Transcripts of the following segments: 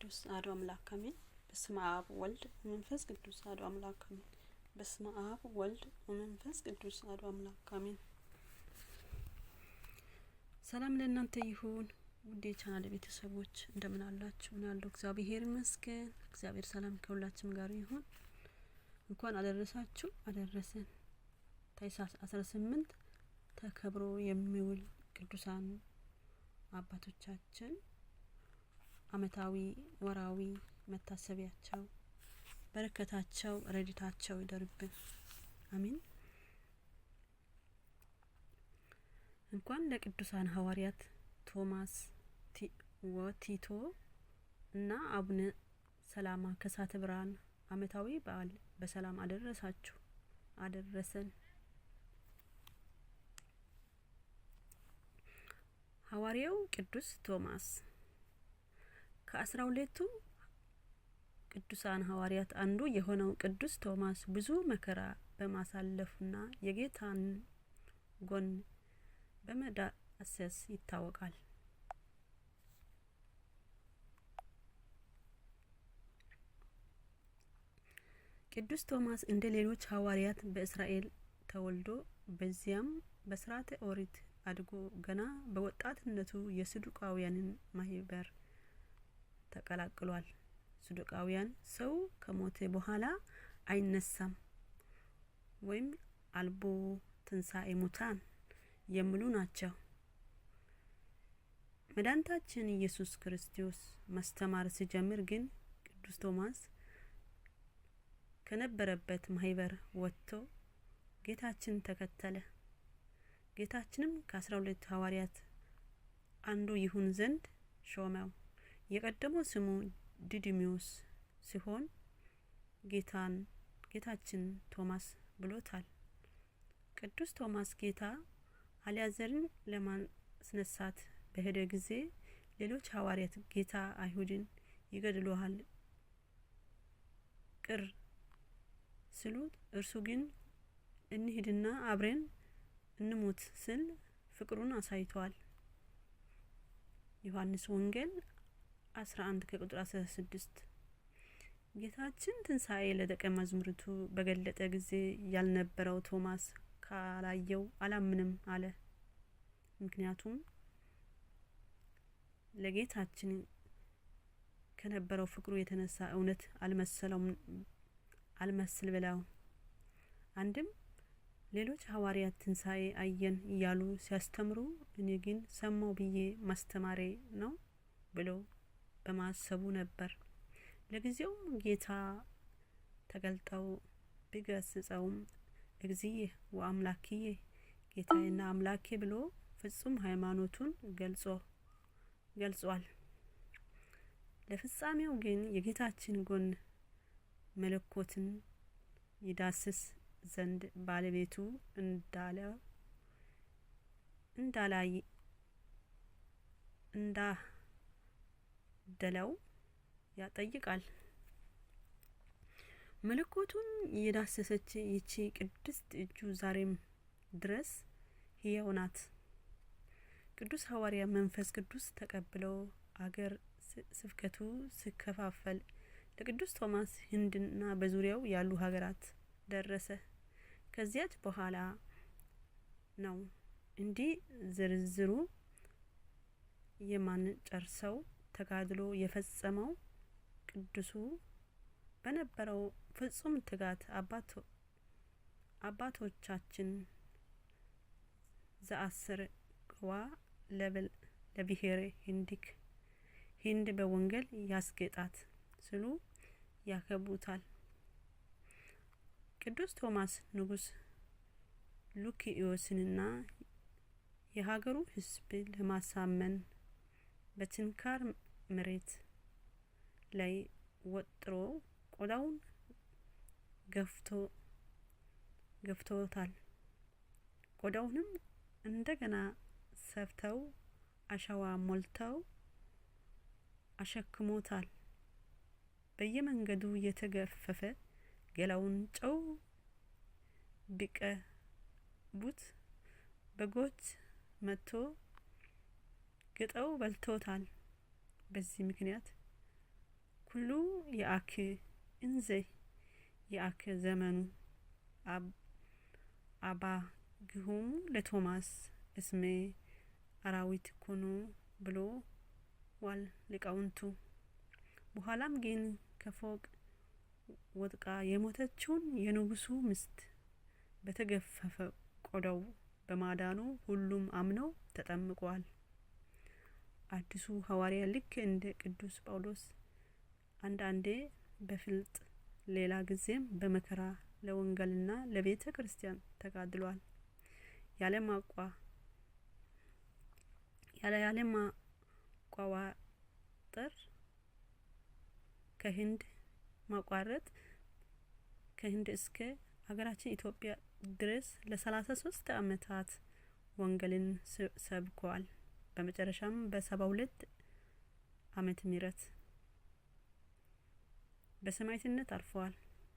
ቅዱስ አሐዱ አምላክ አሜን። በስመ አብ ወልድ መንፈስ ቅዱስ አሐዱ አምላክ አሜን። በስመ አብ ወልድ መንፈስ ቅዱስ አሐዱ አምላክ አሜን። ሰላም ለእናንተ ይሁን ውድ የቻናል ቤተሰቦች እንደምን አላችሁ? እኔ ያለው እግዚአብሔር ይመስገን። እግዚአብሔር ሰላም ከሁላችንም ጋር ይሁን። እንኳን አደረሳችሁ አደረሰን። ታኅሳስ 18 ተከብሮ የሚውል ቅዱሳን አባቶቻችን አመታዊ ወራዊ መታሰቢያቸው በረከታቸው ረድኤታቸው ይደርብን አሜን። እንኳን ለቅዱሳን ሐዋርያት ቶማስ ወቲቶ እና አቡነ ሰላማ ከሳተ ብርሃን አመታዊ በዓል በሰላም አደረሳችሁ አደረሰን። ሐዋርያው ቅዱስ ቶማስ ከ12ቱ ቅዱሳን ሐዋርያት አንዱ የሆነው ቅዱስ ቶማስ ብዙ መከራ በማሳለፉና የጌታን ጎን በመዳሰስ ይታወቃል። ቅዱስ ቶማስ እንደ ሌሎች ሐዋርያት በእስራኤል ተወልዶ በዚያም በሥርዓተ ኦሪት አድጎ ገና በወጣትነቱ የሰዱቃውያንን ማህበር ተቀላቅሏል። ሰዱቃውያን ሰው ከሞተ በኋላ አይነሳም ወይም አልቦ ትንሣኤ ሙታን የሚሉ ናቸው። መድኃኒታችን ኢየሱስ ክርስቶስ ማስተማር ሲጀምር ግን ቅዱስ ቶማስ ከነበረበት ማህበር ወጥቶ ጌታችን ተከተለ። ጌታችንም ከ12 ሐዋርያት አንዱ ይሁን ዘንድ ሾመው። የቀደመው ስሙ ዲዲሞስ ሲሆን ጌታችን ቶማስ ብሎታል። ቅዱስ ቶማስ ጌታ አልዓዛርን ለማስነሳት በሄደ ጊዜ ሌሎች ሐዋርያት ጌታ አይሁድን ይገድሉሃል ቅር ሲሉት እርሱ ግን እንሂድና አብረን እንሙት ሲል ፍቅሩን አሳይቷል። ዮሐንስ ወንጌል 11 ከቁጥር 16 ጌታችን ትንሣኤ ለደቀ መዛሙርቱ በገለጠ ጊዜ ያልነበረው ቶማስ ካላየው አላምንም አለ። ምክንያቱም ለጌታችን ከነበረው ፍቅሩ የተነሳ እውነት አልመስል ብለው አንድም ሌሎች ሐዋርያት ትንሣኤ አየን እያሉ ሲያስተምሩ እኔ ግን ሰማው ብዬ ማስተማሬ ነው ብሎ በማሰቡ ነበር። ለጊዜውም ጌታ ተገልጠው ቢገስጸውም እግዚእ ወአምላክዬ ጌታዬና አምላኬ ብሎ ፍጹም ሃይማኖቱን ገልጿል። ለፍጻሜው ግን የጌታችን ጎን መለኮትን ይዳስስ ዘንድ ባለቤቱ እንዳደለው ያጠይቃል። መለኮቱን የዳሰሰች ይቺ ቅድስት እጁ ዛሬም ድረስ ሕያው ናት። ቅዱስ ሐዋርያ መንፈስ ቅዱስ ተቀብለው አገር ስብከቱ ሲከፋፈል ለቅዱስ ቶማስ ህንድና በዙሪያው ያሉ ሀገራት ደረሰ። ከዚያች በኋላ ነው እንዲህ ዝርዝሩ የማንጨርሰው ተጋድሎ የፈጸመው። ቅዱሱ በነበረው ፍጹም ትጋት አባቶቻችን ዘአስር ቅዋ ለብሔረ ህንድ በወንጌል ያስጌጣት ሲሉ ያከብሩታል። ቅዱስ ቶማስ ንጉስ ሉኪዮስንና የሀገሩ ህዝብ ለማሳመን በችንካር መሬት ላይ ወጥሮ ቆዳውን ገፍቶታል። ቆዳውንም እንደገና ሰፍተው አሸዋ ሞልተው አሸክሞታል። በየመንገዱ የተገፈፈ ገላውን ጨው ቢቀቡት በጎች መጥቶ ግጠው በልተውታል። በዚህ ምክንያት ኩሉ የአክ እንዘ የአክ ዘመኑ አባግሁም ለቶማስ እስሜ አራዊት ኮኑ ብሎ ዋል ሊቃውንቱ። በኋላም ግን ከፎቅ ወድቃ የሞተችውን የንጉሱ ሚስት በተገፈፈ ቆዳው በማዳኑ ሁሉም አምነው ተጠምቀዋል። አዲሱ ሐዋርያ ልክ እንደ ቅዱስ ጳውሎስ አንዳንዴ በፍልጥ ሌላ ጊዜም በመከራ ለወንጌልና ለቤተ ክርስቲያን ተጋድሏል። ያለማቋረጥ ከህንድ እስከ ሀገራችን ኢትዮጵያ ድረስ ለ33 አመታት ወንጌልን ሰብከዋል። በመጨረሻም በ72 ዓመተ ምህረት በሰማዕትነት አርፈዋል።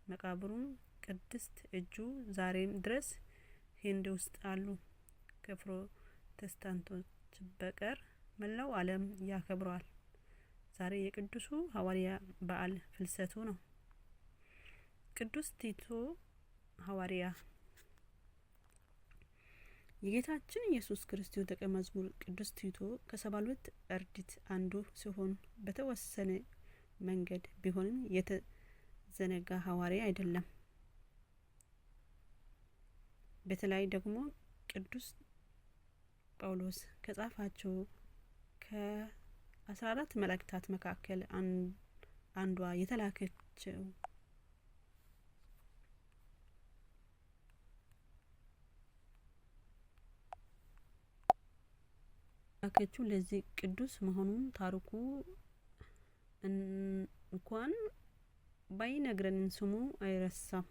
መቃብሩም ቅድስት እጁ ዛሬም ድረስ ህንድ ውስጥ አሉ። ከፕሮቴስታንቶች በቀር መላው ዓለም ያከብረዋል። ዛሬ የቅዱሱ ሐዋርያ በዓል ፍልሰቱ ነው። ቅዱስ ቲቶ ሐዋርያ የጌታችን ኢየሱስ ክርስቶስ ደቀ መዝሙር ቅዱስ ቲቶ ከ72 አርድእት አንዱ ሲሆን በተወሰነ መንገድ ቢሆንም የተዘነጋ ሐዋርያ አይደለም። በተለይ ደግሞ ቅዱስ ጳውሎስ ከጻፋቸው ከ14 መልእክታት መካከል አንዷ የተላከችው ለዚህ ቅዱስ መሆኑን ታሪኩ እንኳን ባይነግረን ስሙ አይረሳም።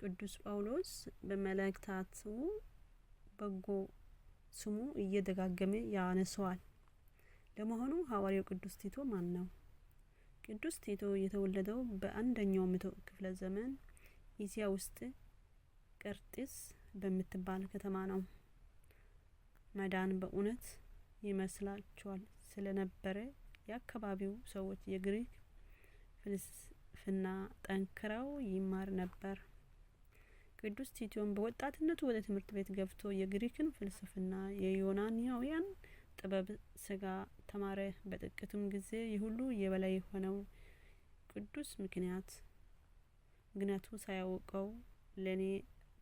ቅዱስ ጳውሎስ በመልእክታቱ በጎ ስሙ እየደጋገመ ያነሳዋል። ለመሆኑ ሐዋርያው ቅዱስ ቲቶ ማን ነው? ቅዱስ ቲቶ የተወለደው በአንደኛው መቶ ክፍለ ዘመን እስያ ውስጥ ቀርጢስ በምትባል ከተማ ነው። መዳን በእውነት ይመስላቸዋል ስለነበረ የአካባቢው ሰዎች የግሪክ ፍልስፍና ጠንክረው ይማር ነበር። ቅዱስ ቲቶም በወጣትነቱ ወደ ትምህርት ቤት ገብቶ የግሪክን ፍልስፍና የዮናናውያን ጥበብ ስጋ ተማረ። በጥቂቱም ጊዜ የሁሉ የበላይ ሆነው ቅዱስ ምክንያቱ ሳያውቀው ለኔ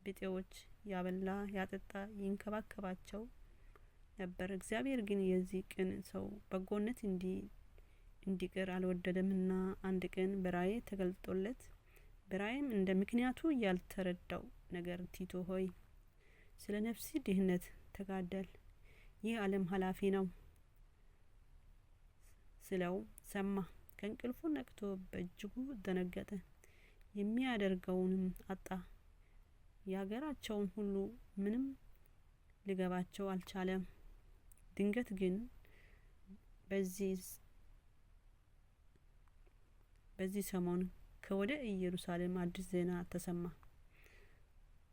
ቢጤዎች ያበላ ያጠጣ ይንከባከባቸው ነበር። እግዚአብሔር ግን የዚህ ቅን ሰው በጎነት እንዲቀር አልወደደምና አንድ ቀን በራእይ ተገልጦለት በራእይም እንደ ምክንያቱ ያልተረዳው ነገር ቲቶ ሆይ ስለ ነፍስ ድህነት ተጋደል፣ ይህ ዓለም ኃላፊ ነው ስለው ሰማ። ከእንቅልፉ ነቅቶ በእጅጉ ደነገጠ። የሚያደርገውንም አጣ። ያገራቸውን ሁሉ ምንም ሊገባቸው አልቻለም። ድንገት ግን በዚህ ሰሞን ከወደ ኢየሩሳሌም አዲስ ዜና ተሰማ።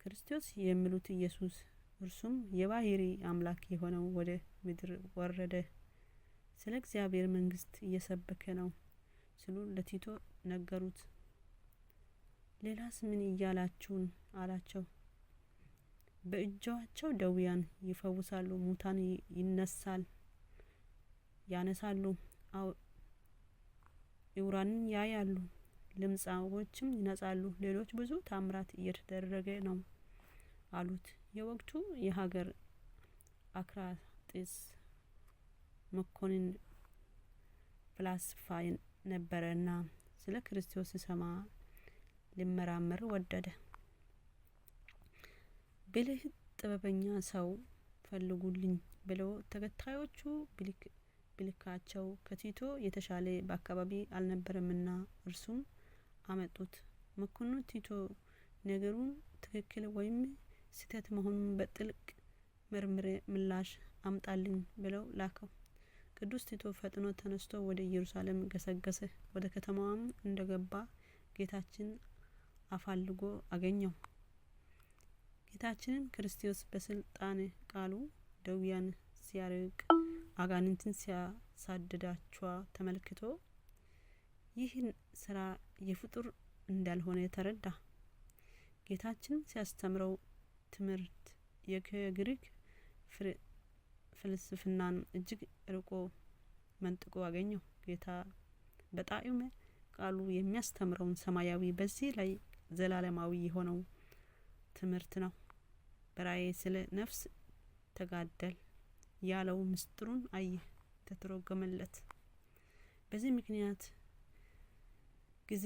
ክርስቶስ የሚሉት ኢየሱስ እርሱም የባህሪ አምላክ የሆነው ወደ ምድር ወረደ፣ ስለ እግዚአብሔር መንግስት እየሰበከ ነው ሲሉ ለቲቶ ነገሩት። ሌላስ ምን እያላችሁን አላቸው። በእጃቸው ደውያን ይፈውሳሉ፣ ሙታን ያነሳሉ፣ ዕውራንን ያያሉ፣ ለምጻሞችም ይነጻሉ፣ ሌሎች ብዙ ታምራት እየተደረገ ነው አሉት። የወቅቱ የሀገር አክራጢስ መኮንን ፍላስፋ ነበረና ስለ ክርስቶስ ሲሰማ ሊመራመር ወደደ። ብልህ ጥበበኛ ሰው ፈልጉልኝ ብለው ተከታዮቹ ብልካቸው ከቲቶ የተሻለ በአካባቢ አልነበረምና እርሱም አመጡት። መኮንኑ ቲቶ ነገሩን ትክክል ወይም ስህተት መሆኑን በጥልቅ መርምሬ ምላሽ አምጣልኝ ብለው ላከው። ቅዱስ ቲቶ ፈጥኖ ተነስቶ ወደ ኢየሩሳሌም ገሰገሰ። ወደ ከተማዋም እንደገባ ጌታችን አፋልጎ አገኘው። ጌታችንን ክርስቶስ በስልጣነ ቃሉ ደውያን ሲያርቅ አጋንንትን ሲያሳድዳቸው ተመልክቶ ይህን ስራ የፍጡር እንዳልሆነ ተረዳ። ጌታችን ሲያስተምረው ትምህርት የግሪክ ፍልስፍናን እጅግ ርቆ መንጥቆ አገኘው። ጌታ በጣዕመ ቃሉ የሚያስተምረውን ሰማያዊ በዚህ ላይ ዘላለማዊ የሆነው ትምህርት ነው። በራእይ ስለ ነፍስ ተጋደል ያለው ምስጢሩን አየ፣ ተተረጎመለት። በዚህ ምክንያት ጊዜ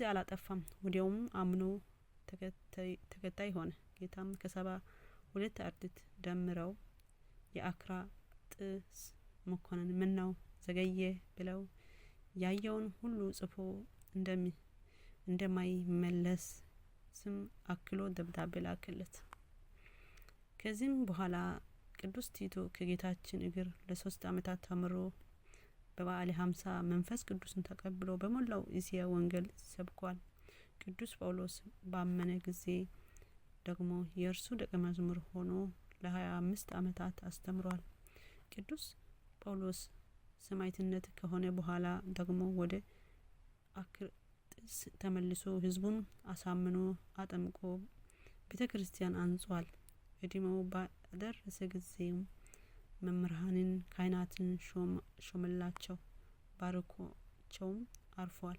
አላጠፋም። ወዲያውም አምኖ ተከታይ ሆነ። ጌታም ከ72 አርድእት ደምረው የአክራጥስ መኮንን ምነው ዘገየ ብለው ያየውን ሁሉ ጽፎ እንደማይመለስ ስም አክሎ ደብዳቤ ላከለት። ከዚህም በኋላ ቅዱስ ቲቶ ከጌታችን እግር ለ3 ዓመታት ተምሮ በበዓለ 50 መንፈስ ቅዱስን ተቀብሎ በሞላው እስያ ወንጌል ሰብኳል። ቅዱስ ጳውሎስ ባመነ ጊዜ ደግሞ የእርሱ ደቀ መዝሙር ሆኖ ለ25 ዓመታት አስተምሯል። ቅዱስ ጳውሎስ ሰማዕትነት ከሆነ በኋላ ደግሞ ወደ አክራጥስ ተመልሶ ሕዝቡን አሳምኖ አጠምቆ ቤተ ክርስቲያን አንጿል። እድሜው ባደረሰ ጊዜም መምህራንን ካህናትን ሾመላቸው፣ ባርኮቸውም አርፏል።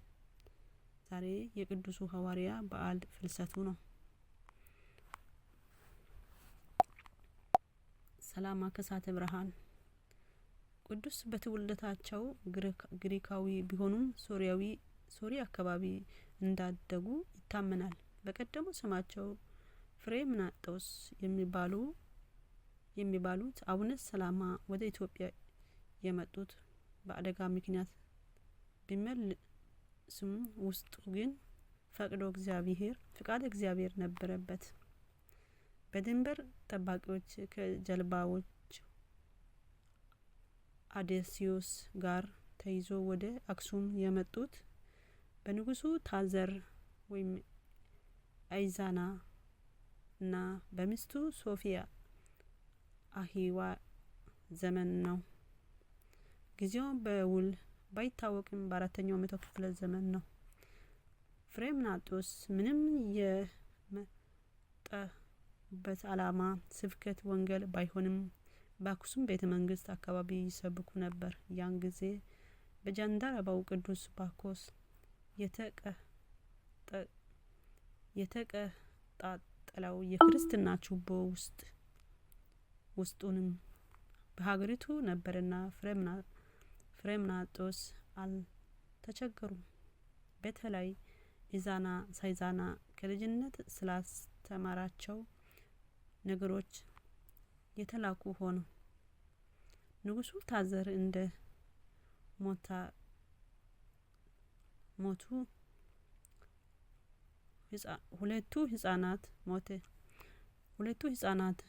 ዛሬ የቅዱሱ ሐዋርያ በዓል ፍልሰቱ ነው። ሰላማ ከሳተ ብርሃን። ቅዱስ በትውልደታቸው ግሪካዊ ቢሆኑም ሶሪያ አካባቢ እንዳደጉ ይታመናል። በቀደሙ ስማቸው ፍሬምናጦስ የሚባሉት አቡነ ሰላማ ወደ ኢትዮጵያ የመጡት በአደጋ ምክንያት ቢመልስም ውስጡ ግን ፍቃደ እግዚአብሔር ነበረበት። በድንበር ጠባቂዎች ከጀልባዎች አዴሲዮስ ጋር ተይዞ ወደ አክሱም የመጡት በንጉሱ ታዘር ወይም አይዛና እና በሚስቱ ሶፊያ አሂዋ ዘመን ነው። ጊዜው በውል ባይታወቅም በ4ኛው መቶ ክፍለ ዘመን ነው። ፍሬምናጦስ ምንም የመጣበት ዓላማ ስብከተ ወንጌል ባይሆንም በአክሱም ቤተ መንግስት አካባቢ ይሰብኩ ነበር። ያን ጊዜ በጃንደረባው ቅዱስ ባኮስ የተቀጣጠለው የክርስትና ችቦ ውስጡንም በሀገሪቱ ነበርና ፍሬምናጦስ አልተቸገሩም። በተለይ ኢዛና ሳይዛና ከልጅነት ስላስተማራቸው ነገሮች የተላኩ ሆኑ። ንጉሱ ታዘር እንደ ሞቱ ሁለቱ ህጻናት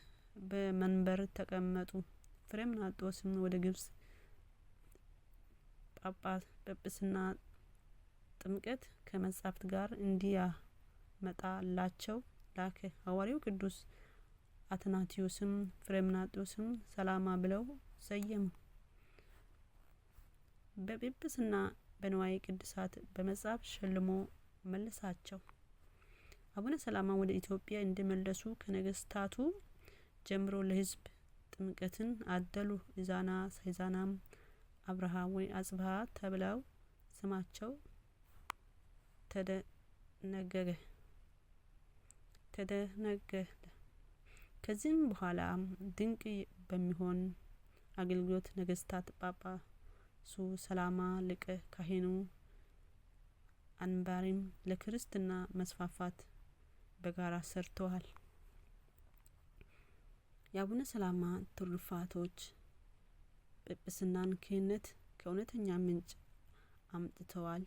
በመንበር ተቀመጡ። ፍሬምናጦስም ወደ ግብጽ ጳጳስና ጥምቀት ከመጻሕፍት ጋር እንዲያመጣላቸው ላከ። ሐዋርያው ቅዱስ አትናቴዎስም ፍሬምናጦስም ሰላማ ብለው ሰየሙ። በጵጵስና በንዋየ ቅድሳት በመጽሐፍ ሸልሞ መለሳቸው። አቡነ ሰላማ ወደ ኢትዮጵያ እንደመለሱ ከነገስታቱ ጀምሮ ለህዝብ ጥምቀትን አደሉ። ኢዛና ሳይዛናም አብርሃ ወይ አጽብሃ ተብለው ስማቸው ተደነገገ። ከዚህም በኋላ ድንቅ በሚሆን አገልግሎት ነገስታት ጳጳሱ ሰላማ ሊቀ ካህኑ አንባሪም ለክርስትና መስፋፋት በጋራ ሰርተዋል። የአቡነ ሰላማ ትሩፋቶች ጵጵስናን ክህነት ከእውነተኛ ምንጭ አምጥተዋል።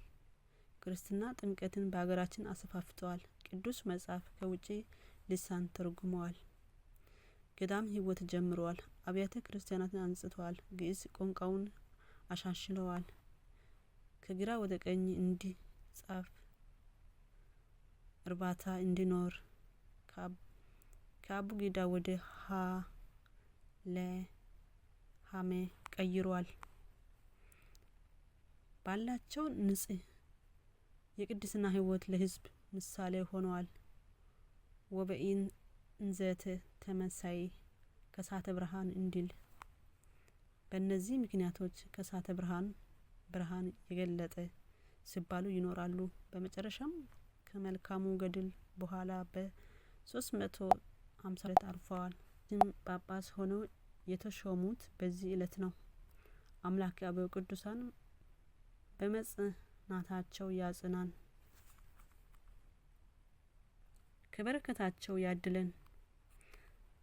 ክርስትና ጥምቀትን በሀገራችን አስፋፍተዋል። ቅዱስ መጽሐፍ ከውጪ ልሳን ተርጉመዋል። ገዳም ህይወት ጀምረዋል። አብያተ ክርስቲያናትን አንጽተዋል። ግዕዝ ቋንቋውን አሻሽለዋል። ከግራ ወደ ቀኝ እንዲጻፍ እርባታ እንዲኖር ከአቡጊዳ ወደ ሀ ለ ሀመ ቀይሯል። ባላቸው ንጽህ የቅድስና ህይወት ለህዝብ ምሳሌ ሆነዋል። ወበኢን እንዘተ ተመሳይ ከሳተ ብርሃን እንዲል በእነዚህ ምክንያቶች ከሳተ ብርሃን የገለጠ ሲባሉ ይኖራሉ። በመጨረሻም ከመልካሙ ገድል በኋላ በ352 አርፈዋል። ጳጳስ ሆነው የተሾሙት በዚህ ዕለት ነው። አምላክ አበው ቅዱሳን በመጽናታቸው ያጽናን፣ ከበረከታቸው ያድለን።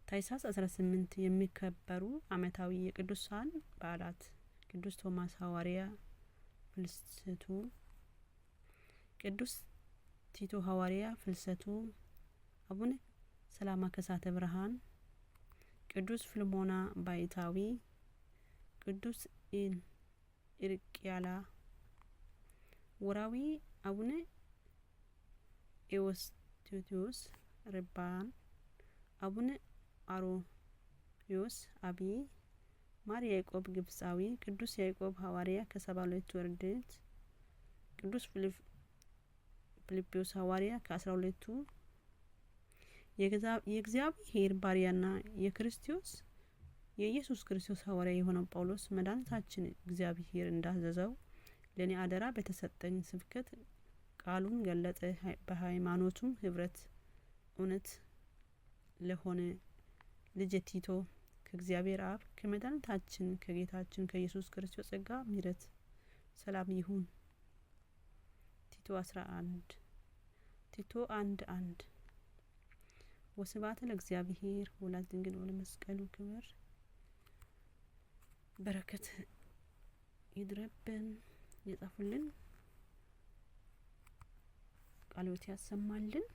ታኅሳስ 18 የሚከበሩ ዓመታዊ የቅዱሳን በዓላት ቅዱስ ቶማስ ሐዋርያ ፍልሰቱ፣ ቅዱስ ቲቶ ሐዋርያ ፍልሰቱ፣ አቡነ ሰላማ ከሳተ ብርሃን፣ ቅዱስ ፍልሞና ባይታዊ፣ ቅዱስ ኢርቅያላ። ወራዊ አቡነ ኤዎስጢዮስ ርባን፣ አቡነ አሮዮስ አብይ፣ ማር ያዕቆብ ግብጻዊ፣ ቅዱስ ያዕቆብ ሐዋርያ ከ72 አርድእት፣ ቅዱስ ፊልጶስ ሐዋርያ ከ12ቱ፣ የእግዚአብሔር ባሪያና የኢየሱስ ክርስቶስ ሐዋርያ የሆነው ጳውሎስ መድኃኒታችን እግዚአብሔር እንዳዘዘው ለኔ አደራ በተሰጠኝ ስብከት ቃሉን ገለጠ። በሃይማኖቱም ህብረት እውነት ለሆነ ልጅ ቲቶ ከእግዚአብሔር አብ ከመድኃኒታችን ከጌታችን ከኢየሱስ ክርስቶስ ጸጋ ምሕረት ሰላም ይሁን። ቲቶ 11 ቲቶ 1:1 ወስብሐት ለእግዚአብሔር ወለወላዲቱ ድንግል ወለመስቀሉ ክቡር። በረከት ይድረብን። የጻፉልን ቃልዎት ያሰማልን።